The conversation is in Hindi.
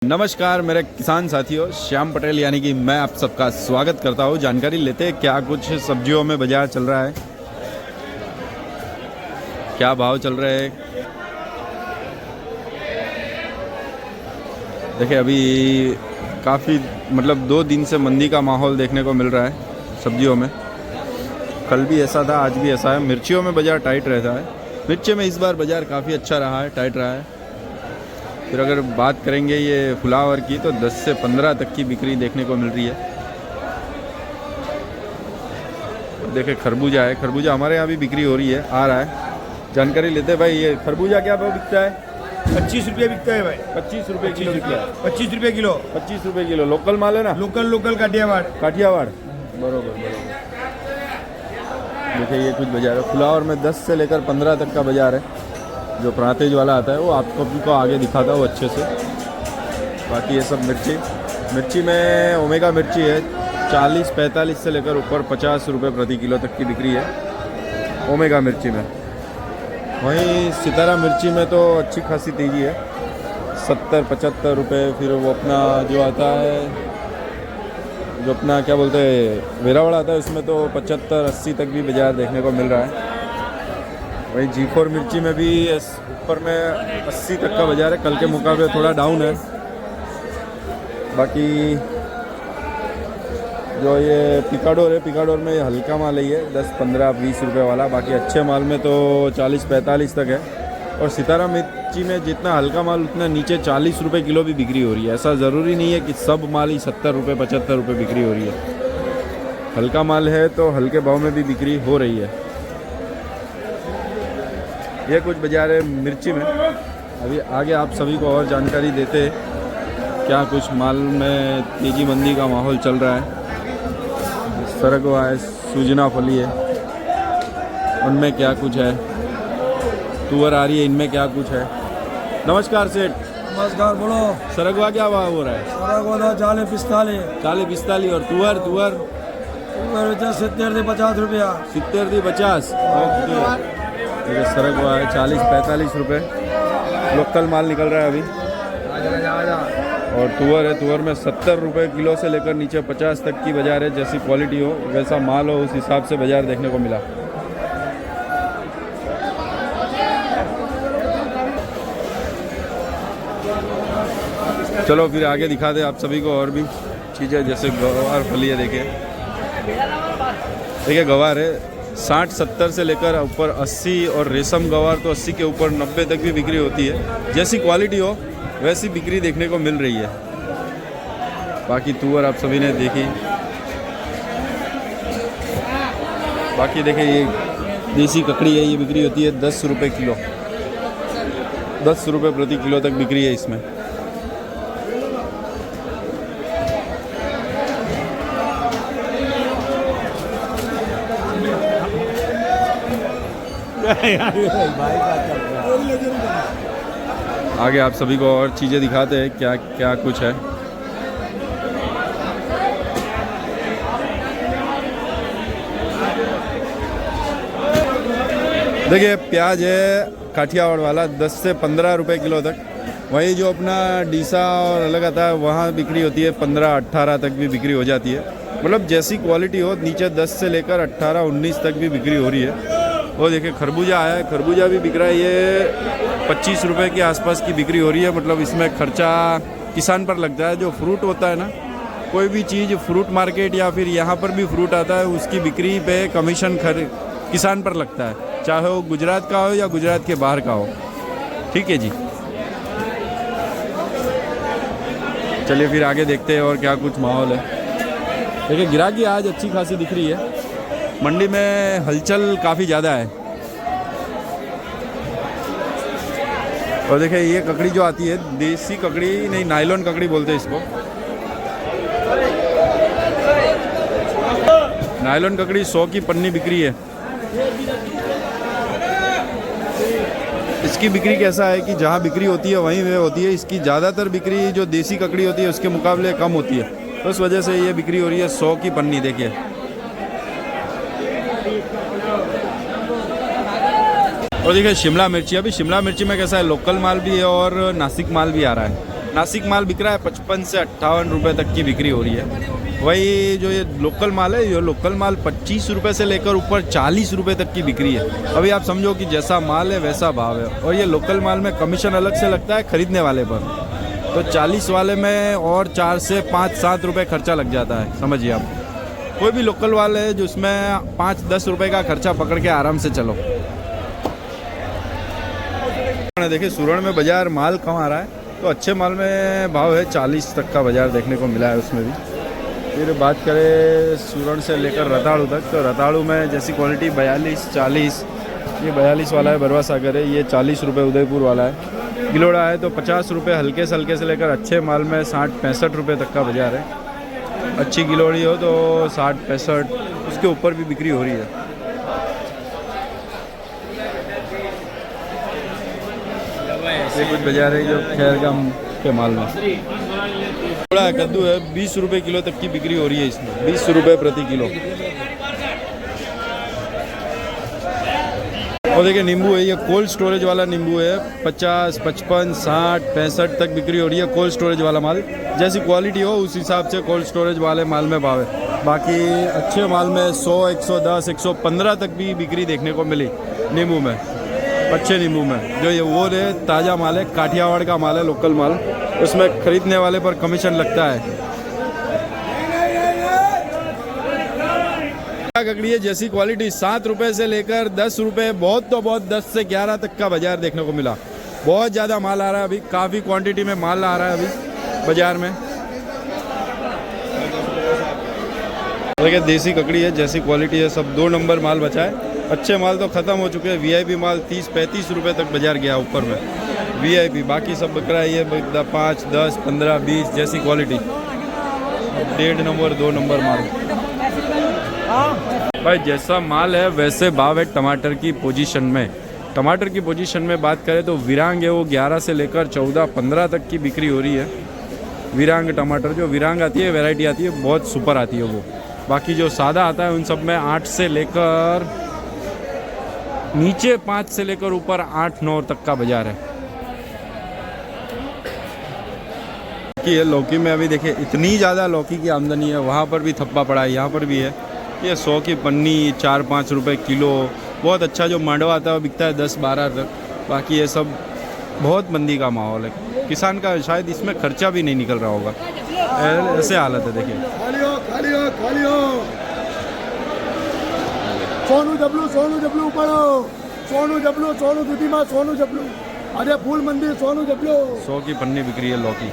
नमस्कार मेरे किसान साथियों, श्याम पटेल यानी कि मैं आप सबका स्वागत करता हूँ। जानकारी लेते हैं क्या कुछ सब्जियों में बाजार चल रहा है, क्या भाव चल रहे हैं। देखिए अभी काफ़ी मतलब 2 दिन से मंदी का माहौल देखने को मिल रहा है सब्जियों में। कल भी ऐसा था, आज भी ऐसा है। मिर्चियों में बाज़ार टाइट रहता है। मिर्ची में इस बार बाज़ार काफ़ी अच्छा रहा है, टाइट रहा है। फिर अगर बात करेंगे ये फ्लावर की तो 10 से 15 तक की बिक्री देखने को मिल रही है। देखिए खरबूजा है, खरबूजा हमारे यहाँ भी बिक्री हो रही है, आ रहा है। जानकारी लेते हैं भाई, ये खरबूजा क्या भाव बिकता है? 25 रुपये बिकता है भाई। 25 रुपये किलो बिकता है। 25 रुपये किलो। 25 रुपये किलो लोकल माल है ना? लोकल काठियावाड़। काठियावाड़ बरोबर। देखिए ये कुछ बाजार है। फ्लावर में 10 से लेकर 15 तक का बाजार है। जो प्रांतेज वाला आता है वो आपको आगे दिखाता हूँ अच्छे से। बाकी ये सब मिर्ची में ओमेगा मिर्ची है 40-45 से लेकर ऊपर 50 रुपये प्रति किलो तक की बिक्री है ओमेगा मिर्ची में। वहीं सितारा मिर्ची में तो अच्छी खासी तेज़ी है, 70-75 रुपये। फिर वो अपना जो आता है, जो अपना क्या बोलते हैं वेरावल आता है, उसमें तो 75-80 तक भी बाज़ार देखने को मिल रहा है। वही G4 मिर्ची में भी ऊपर में 80 तक का बाज़ार है। कल के मुकाबले थोड़ा डाउन है। बाकी जो ये पिकाडोर है, पिकाडोर में ये हल्का माल ही है 10, 15, 20 रुपये वाला। बाकी अच्छे माल में तो 40-45 तक है। और सितारा मिर्ची में जितना हल्का माल उतना नीचे 40 रुपये किलो भी बिक्री हो रही है। ऐसा ज़रूरी नहीं है कि सब माल ही 70 रुपये 75 रुपये बिक्री हो रही है। हल्का माल है तो हल्के भाव में भी बिक्री हो रही है। ये कुछ बाजार है मिर्ची में। अभी आगे आप सभी को और जानकारी देते हैं क्या कुछ माल में तेजी मंदी का माहौल चल रहा है। सरगवा है, सूजना फली है, उनमें क्या कुछ है। तुअर आ रही है, इनमें क्या कुछ है। नमस्कार सेठ। नमस्कार, बोलो। सरगवा क्या भाव हो रहा है? सरगवा 40-45। 40-45। और तुअर 70-50 रुपया। 70-50। ओके, सरगवा है 40-45 रुपये। लोकल माल निकल रहा है अभी। और तुअर है, तुअर में 70 रुपये किलो से लेकर नीचे 50 तक की बाज़ार है। जैसी क्वालिटी हो वैसा माल हो, उस हिसाब से बाज़ार देखने को मिला। चलो फिर आगे दिखा दे आप सभी को और भी चीज़ें, जैसे गवार फली है। देखिए गवार है 60-70 से लेकर ऊपर 80। और रेशम गवार तो 80 के ऊपर 90 तक भी बिक्री होती है। जैसी क्वालिटी हो वैसी बिक्री देखने को मिल रही है। बाकी तुअर आप सभी ने देखी। बाकी देखिए ये देसी ककड़ी है, ये बिक्री होती है 10 रुपये किलो। 10 रुपये प्रति किलो तक बिक्री है इसमें। आगे आप सभी को और चीज़ें दिखाते हैं क्या क्या कुछ है। देखिए प्याज है काठियावाड़ वाला 10 से 15 रुपये किलो तक। वही जो अपना डीसा और अलग आता है वहाँ बिक्री होती है 15-18 तक भी बिक्री हो जाती है। मतलब जैसी क्वालिटी हो, नीचे 10 से लेकर 18-19 तक भी बिक्री हो रही है। और देखिए खरबूजा आया है, खरबूजा भी बिक रहा है। ये 25 रुपये के आसपास की बिक्री हो रही है। मतलब इसमें खर्चा किसान पर लगता है। जो फ्रूट होता है ना, कोई भी चीज़ फ्रूट मार्केट या फिर यहाँ पर भी फ्रूट आता है, उसकी बिक्री पे कमीशन किसान पर लगता है, चाहे वो गुजरात का हो या गुजरात के बाहर का हो। ठीक है जी, चलिए फिर आगे देखते हैं और क्या कुछ माहौल है। देखिए गिराकी आज अच्छी खासी दिख रही है। मंडी में हलचल काफ़ी ज़्यादा है। और देखिए ये ककड़ी जो आती है, देसी ककड़ी नहीं, नायलॉन ककड़ी बोलते हैं इसको। नायलॉन ककड़ी 100 की पन्नी बिक्री है। इसकी बिक्री कैसा है कि जहाँ बिक्री होती है वहीं वे होती है। इसकी ज़्यादातर बिक्री जो देसी ककड़ी होती है उसके मुकाबले कम होती है, तो इस वजह से ये बिक्री हो रही है 100 की पन्नी। देखिए और देखिए शिमला मिर्ची। अभी शिमला मिर्ची में कैसा है, लोकल माल भी है और नासिक माल भी आ रहा है। नासिक माल बिक रहा है 55 से 58 रुपये तक की बिक्री हो रही है। वही जो ये लोकल माल है, ये लोकल माल 25 रुपये से लेकर ऊपर 40 रुपये तक की बिक्री है। अभी आप समझो कि जैसा माल है वैसा भाव है। और ये लोकल माल में कमीशन अलग से लगता है खरीदने वाले पर, तो 40 वाले में और 4 से 5-7 रुपये खर्चा लग जाता है। समझिए आप, कोई भी लोकल वाले है जो उसमें 5-10 रुपये का खर्चा पकड़ के आराम से चलो। देखिए सूरण में बाजार माल कम आ रहा है, तो अच्छे माल में भाव है 40 तक का बाजार देखने को मिला है उसमें भी। फिर बात करें सूरण से लेकर रताड़ू तक, तो रताड़ू में जैसी क्वालिटी 42-40, ये 42 वाला है बरवा सागर है, ये 40 रुपये उदयपुर वाला है। गिलोड़ा है तो 50 रुपये हल्के से हल्के से लेकर अच्छे माल में 60-65 रुपये तक का बाजार है। अच्छी गिलोड़ी हो तो 60-65, उसके ऊपर भी बिक्री हो रही है। ये कुछ बाजार है जो खैरगाम के माल में। थोड़ा कद्दू है 20 रुपये किलो तक की बिक्री हो रही है इसमें, 20 रुपये प्रति किलो। और देखिए नींबू है, ये कोल्ड स्टोरेज वाला नींबू है, 50, 55, 60, 65 तक बिक्री हो रही है। कोल्ड स्टोरेज वाला माल जैसी क्वालिटी हो उस हिसाब से कोल्ड स्टोरेज वाले माल में भाव है। बाकी अच्छे माल में 100, 110, 115 तक भी बिक्री देखने को मिली नींबू में, अच्छे नींबू में। जो ये वो है ताज़ा माल है, काठियावाड़ का माल है, लोकल माल, उसमें खरीदने वाले पर कमीशन लगता है। ककड़ी है जैसी क्वालिटी 7 रुपये से लेकर 10 रुपये, बहुत तो बहुत 10 से 11 तक का बाजार देखने को मिला। बहुत ज़्यादा माल आ रहा है अभी, काफ़ी क्वांटिटी में माल आ रहा है अभी बाजार में। देखिए देसी ककड़ी है जैसी क्वालिटी है, सब 2 नंबर माल बचा है। अच्छे माल तो ख़त्म हो चुके हैं। वीआईपी माल 30-35 रुपये तक बाजार गया ऊपर में वीआईपी, बाकी सब बिक रहा है ये 5, 10, 15, 20 जैसी क्वालिटी। 1.5 नंबर 2 नंबर माल भाई, जैसा माल है वैसे भाव है। टमाटर की पोजीशन में, टमाटर की पोजीशन में बात करें तो विरांग है वो 11 से लेकर 14-15 तक की बिक्री हो रही है। विरांग टमाटर, जो विरांग आती है वैरायटी आती है, बहुत सुपर आती है वो। बाकी जो सादा आता है उन सब में 8 से लेकर नीचे 5 से लेकर ऊपर 8-9 तक का बाजार है। कि ये लौकी में अभी देखिए इतनी ज़्यादा लौकी की आमदनी है, वहाँ पर भी थप्पा पड़ा है, यहाँ पर भी है। ये 100 की पन्नी 4-5 रुपये किलो, बहुत अच्छा जो मांडवा आता है वो बिकता है 10-12 तक। बाकी ये सब बहुत मंदी का माहौल है, किसान का शायद इसमें खर्चा भी नहीं निकल रहा होगा, ऐसे हालत है। देखिए सोनू जबलू पढ़ो, सोनू दुधीमा, सोनू जबलू, अरे फूल मंदिर, सोनू जबलू। 100 की पन्नी बिक्री है लौकी।